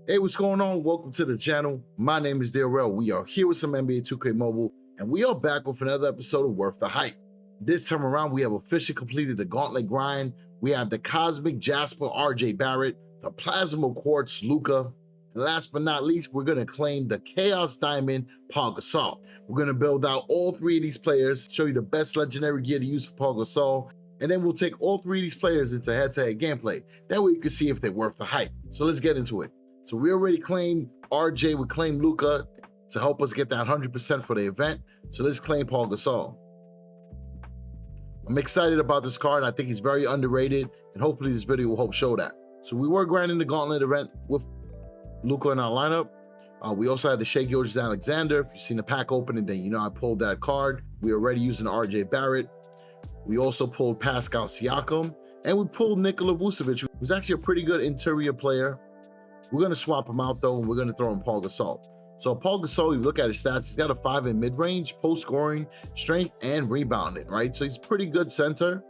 Hey, what's going on? Welcome to the channel. My name is DaReal. We are here with some NBA 2K Mobile, and we are back with another episode of Worth the Hype. This time around, we have officially completed the gauntlet grind. We have the Cosmic Jasper RJ Barrett, the Plasma Quartz Luka, and last but not least, we're going to claim the Chaos Diamond Pau Gasol. We're going to build out all three of these players, show you the best legendary gear to use for Pau Gasol, and then we'll take all three of these players into head-to-head gameplay. That way you can see if they're worth the hype. So let's get into it. So we already claimed RJ, we claimed Luka to help us get that 100% for the event. So let's claim Pau Gasol. I'm excited about this card. I think he's very underrated, and hopefully this video will help show that. So we were grinding the gauntlet event with Luka in our lineup. We also had the Shai Gilgeous-Alexander. If you've seen the pack opening, then you know I pulled that card. We already using the RJ Barrett. We also pulled Pascal Siakam, and we pulled Nikola Vucevic, who's actually a pretty good interior player. We're going to swap him out, though, and we're going to throw in Pau Gasol. So Pau Gasol, you look at his stats, he's got a 5 in mid-range, post-scoring, strength, and rebounding, right? So he's a pretty good center.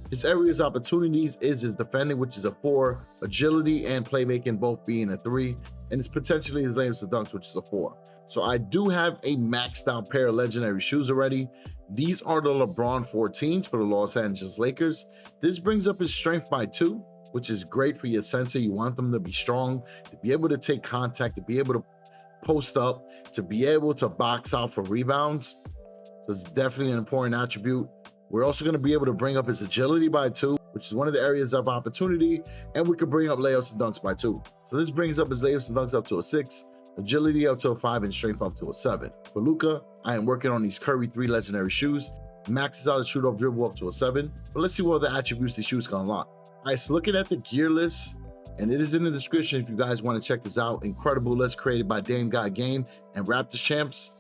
His areas of opportunities is his defending, which is a 4, agility and playmaking both being a 3, and it's potentially his layups and dunks, which is a 4. So I do have a maxed out pair of legendary shoes already. These are the LeBron 14s for the Los Angeles Lakers. This brings up his strength by 2, which is great for your center. You want them to be strong, to be able to take contact, to be able to post up, to be able to box out for rebounds. So it's definitely an important attribute. We're also going to be able to bring up his agility by 2, which is one of the areas of opportunity, and we can bring up layups and dunks by 2. So this brings up his layups and dunks up to a 6, agility up to a 5, and strength up to a 7. For Luka, I am working on these Curry 3 legendary shoes. Maxes out his shoot-off dribble up to a 7, but let's see what other attributes these shoes can unlock. All right, so looking at the gear list, and it is in the description if you guys want to check this out. Incredible list created by Dame God Game and Raptors champs.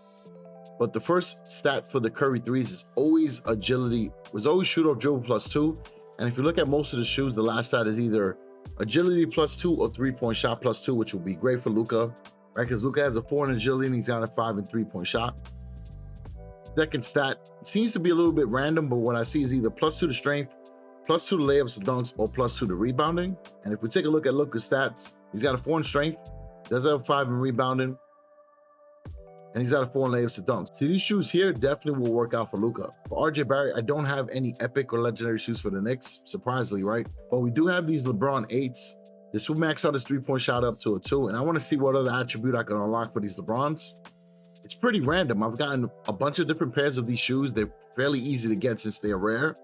But the first stat for the Curry 3s is always agility, was always shoot off dribble plus 2. And if you look at most of the shoes, the last stat is either agility plus 2 or 3-point shot plus 2, which will be great for Luka, right? Because Luka has a 4 in agility and he's got a 5 in 3-point shot. Second stat seems to be a little bit random, but what I see is either plus 2 to strength, plus 2 to layups and dunks, or plus 2 to rebounding. And if we take a look at Luka's stats, he's got a 4 in strength, does have a 5 in rebounding, and he's got a 4 in layups and dunks. So these shoes here definitely will work out for Luka. For RJ Barrett, I don't have any epic or legendary shoes for the Knicks, surprisingly, right? But we do have these LeBron 8s. This will max out his 3-point shot up to a 2, and I want to see what other attribute I can unlock for these LeBrons. It's pretty random. I've gotten a bunch of different pairs of these shoes. They're fairly easy to get since they're rare,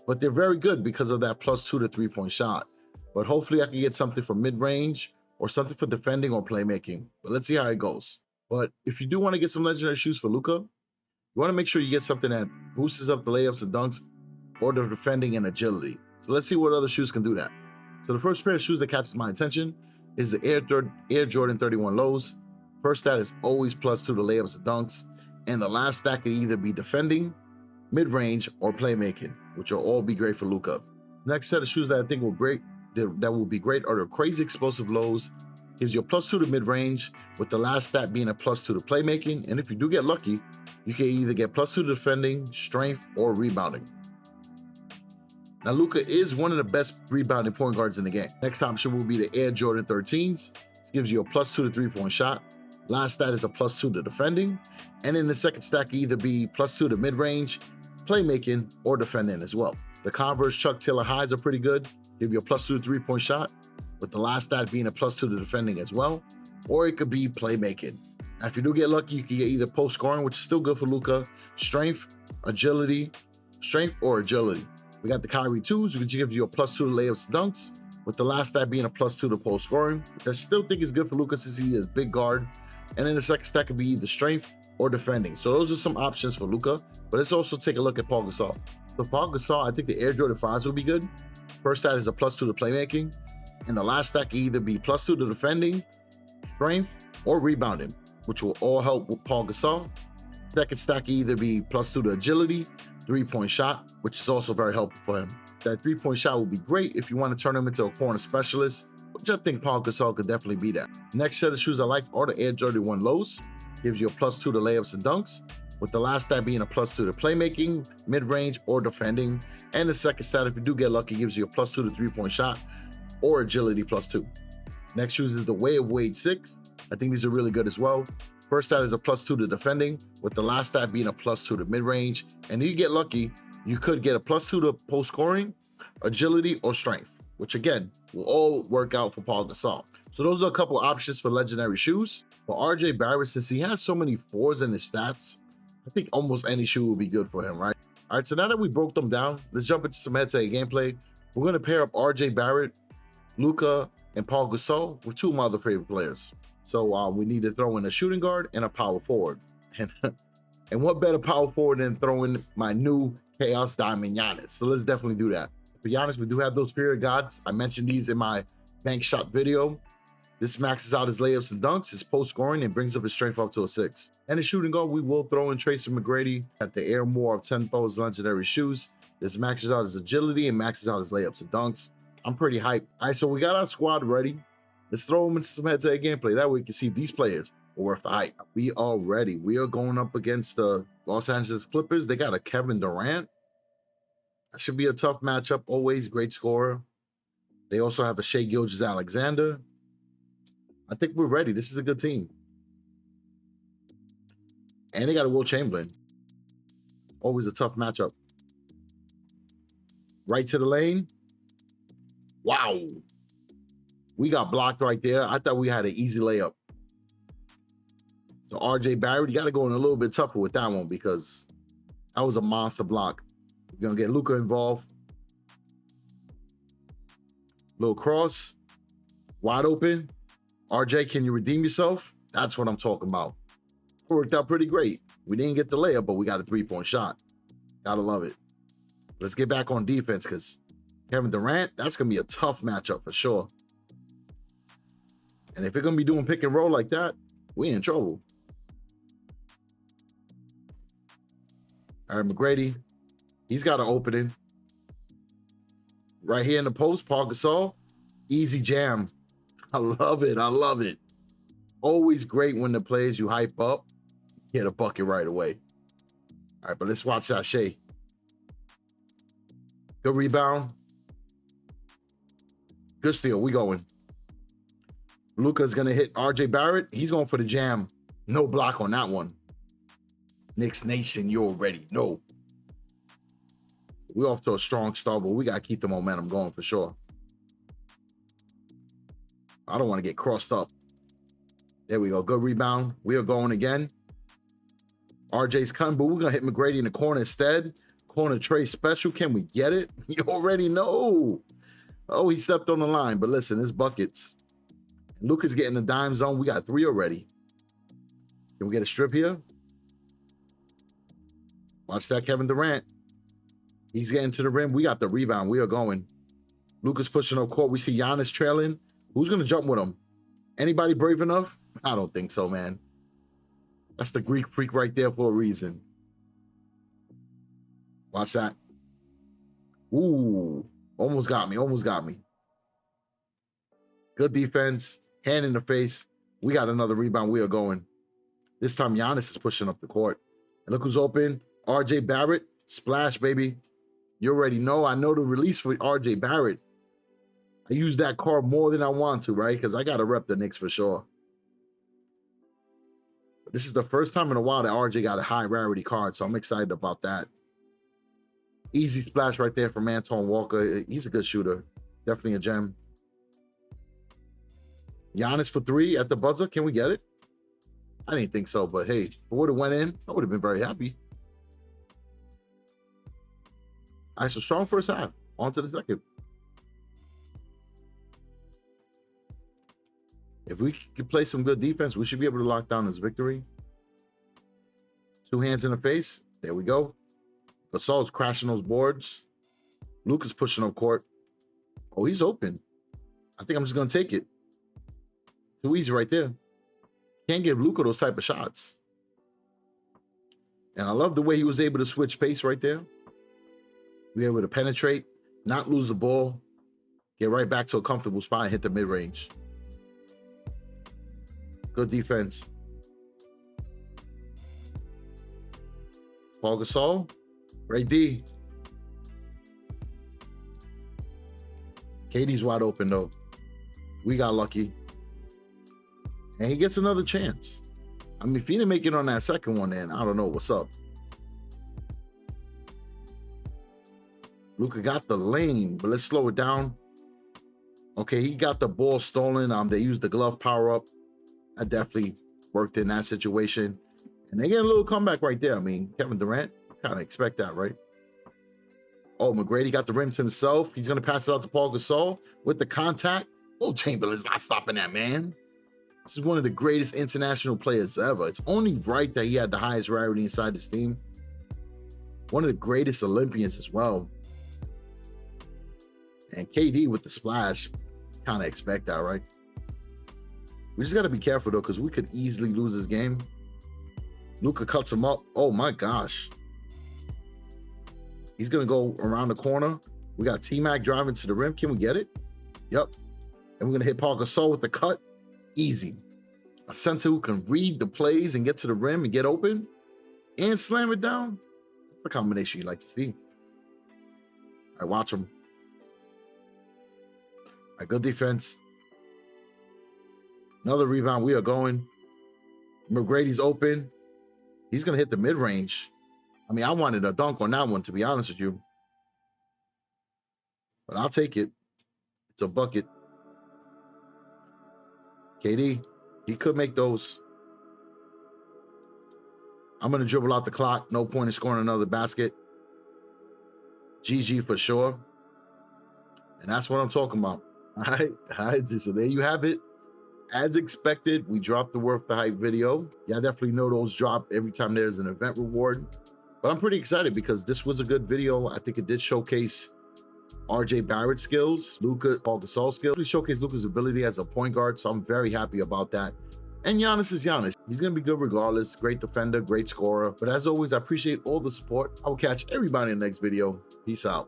but they're very good because of that plus 2 to 3-point shot. But hopefully I can get something for mid-range or something for defending or playmaking. But let's see how it goes. But if you do want to get some legendary shoes for Luka, you want to make sure you get something that boosts up the layups and dunks or the defending and agility. So let's see what other shoes can do that. So the first pair of shoes that catches my attention is the Air Jordan 31 Lows. First stat is always plus 2 to layups and dunks. And the last stat can either be defending, mid-range, or playmaking, which will all be great for Luka. Next set of shoes that I think that will be great are the Crazy Explosive Lows. Gives you a plus 2 to mid-range, with the last stat being a plus 2 to playmaking. And if you do get lucky, you can either get plus 2 to defending, strength, or rebounding. Now Luka is one of the best rebounding point guards in the game. Next option will be the Air Jordan 13s. This gives you a plus 2 to 3-point shot. Last stat is a plus 2 to defending. And then the second stat can either be plus 2 to mid-range, playmaking, or defending as well. The Converse Chuck Taylor highs are pretty good. Give you a plus 2 to 3-point shot, with the last stat being a plus 2 to defending as well. Or it could be playmaking. Now, if you do get lucky, you can get either post scoring, which is still good for Luka, strength, agility, strength or agility. We got the Kyrie 2s, which gives you a plus 2 to layups and dunks, with the last stat being a plus 2 to post scoring, which I still think is good for Luka since he is a big guard. And then the second stat could be either strength or defending. So those are some options for Luka, but let's also take a look at Pau Gasol. So Pau Gasol, I think the Air Jordan 5s will be good. First stat is a plus 2 to playmaking, and the last stat can either be plus 2 to defending, strength, or rebounding, which will all help with Pau Gasol. Second stat can either be plus 2 to agility, 3-point shot, which is also very helpful for him. That 3-point shot will be great if you want to turn him into a corner specialist, which I think Pau Gasol could definitely be that. Next set of shoes I like are the Air Jordan 1 Lows. Gives you a plus 2 to layups and dunks, with the last stat being a plus 2 to playmaking, mid-range, or defending. And the second stat, if you do get lucky, gives you a plus 2 to 3-point shot or agility plus 2. Next shoes is the Way of Wade 6. I think these are really good as well. First stat is a +2 to defending, with the last stat being a +2 to mid-range. And if you get lucky, you could get a +2 to post scoring, agility, or strength, which again, will all work out for Pau Gasol. So those are a couple options for legendary shoes. For RJ Barrett, since he has so many 4s in his stats, I think almost any shoe will be good for him, right? All right, so now that we broke them down, let's jump into some head-to-head gameplay. We're going to pair up RJ Barrett, Luka, and Pau Gasol with 2 of my other favorite players. So we need to throw in a shooting guard and a power forward. And what better power forward than throwing my new Chaos Diamond Giannis? So let's definitely do that. For Giannis, we do have those Fear Gods. I mentioned these in my bank shot video. This maxes out his layups and dunks, his post scoring, and brings up his strength up to a 6. And a shooting guard, we will throw in Tracy McGrady at the Air More of Tenpo's legendary shoes. This maxes out his agility and maxes out his layups and dunks. I'm pretty hyped. All right, so we got our squad ready. Let's throw them into some head-to-head gameplay. That way we can see these players are worth the hype. We are ready. We are going up against the Los Angeles Clippers. They got a Kevin Durant. That should be a tough matchup. Always great scorer. They also have a Shai Gilgeous-Alexander. I think we're ready. This is a good team. And they got a Will Chamberlain. Always a tough matchup. Right to the lane. Wow. We got blocked right there. I thought we had an easy layup. So RJ Barrett, you got to go in a little bit tougher with that one because that was a monster block. We're going to get Luka involved. Little cross. Wide open. RJ, can you redeem yourself? That's what I'm talking about. It worked out pretty great. We didn't get the layup, but we got a 3-point shot. Gotta love it. Let's get back on defense because Kevin Durant, that's going to be a tough matchup for sure. And if we're going to be doing pick and roll like that, we in trouble. All right, McGrady. He's got an opening. Right here in the post, Pau Gasol. Easy jam. I love it. I love it. Always great when the players you hype up get a bucket right away. All right, but let's watch that Shai. Good rebound. Good steal. We going. Luka's going to hit RJ Barrett. He's going for the jam. No block on that one. Knicks Nation, you already know. We're off to a strong start, but we got to keep the momentum going for sure. I don't want to get crossed up. There we go. Good rebound. We are going again. RJ's coming, but we're going to hit McGrady in the corner instead. Corner tray special. Can we get it? You already know. Oh, he stepped on the line, but listen, it's buckets. Luka's getting the dime zone. We got 3 already. Can we get a strip here? Watch that, Kevin Durant. He's getting to the rim. We got the rebound. We are going. Luka's pushing up court. We see Giannis trailing. Who's going to jump with him? Anybody brave enough? I don't think so, man. That's the Greek freak right there for a reason. Watch that. Ooh. Almost got me. Almost got me. Good defense. Hand in the face. We got another rebound. We are going. This time Giannis is pushing up the court. And look who's open. RJ Barrett. Splash, baby. You already know. I know the release for RJ Barrett. I use that card more than I want to, right? Because I got to rep the Knicks for sure. But this is the first time in a while that RJ got a high rarity card, so I'm excited about that. Easy splash right there from Anton Walker. He's a good shooter. Definitely a gem. Giannis for 3 at the buzzer. Can we get it? I didn't think so, but hey, if it would have went in, I would have been very happy. All right, so strong first half. On to the second. If we can play some good defense, we should be able to lock down this victory. 2 hands in the face. There we go. Gasol's crashing those boards. Luka's pushing up court. Oh, he's open. I think I'm just going to take it. Too easy right there. Can't give Luka those type of shots. And I love the way he was able to switch pace right there. Be able to penetrate, not lose the ball, get right back to a comfortable spot and hit the mid-range. Good defense. Pau Gasol. Right D. KD's wide open though. We got lucky. And he gets another chance. I mean, if he didn't make it on that second one, then I don't know what's up. Luka got the lane, but let's slow it down. Okay, he got the ball stolen. They used the glove power up. That definitely worked in that situation. And they get a little comeback right there. I mean, Kevin Durant, kind of expect that, right? Oh, McGrady got the rim to himself. He's going to pass it out to Pau Gasol with the contact. Oh, Chamberlain's not stopping that, man. This is one of the greatest international players ever. It's only right that he had the highest rarity inside his team. One of the greatest Olympians as well. And KD with the splash. Kind of expect that, right? We just got to be careful, though, because we could easily lose this game. Luka cuts him up. Oh, my gosh. He's going to go around the corner. We got T-Mac driving to the rim. Can we get it? Yep. And we're going to hit Pau Gasol with the cut. Easy. A center who can read the plays and get to the rim and get open and slam it down. That's the combination you like to see. All right, watch him. All right, good defense. Another rebound. We are going. McGrady's open. He's going to hit the mid-range. I mean, I wanted a dunk on that one, to be honest with you. But I'll take it. It's a bucket. KD, he could make those. I'm going to dribble out the clock. No point in scoring another basket. GG for sure. And that's what I'm talking about. All right. So there you have it. As expected, we dropped the Worth the Hype video. Yeah, I definitely know those drop every time there's an event reward. But I'm pretty excited because this was a good video. I think it did showcase RJ Barrett's skills, Luka, Pau Gasol skills. It showcased Luka's ability as a point guard, so I'm very happy about that. And Giannis is Giannis. He's going to be good regardless. Great defender, great scorer. But as always, I appreciate all the support. I will catch everybody in the next video. Peace out.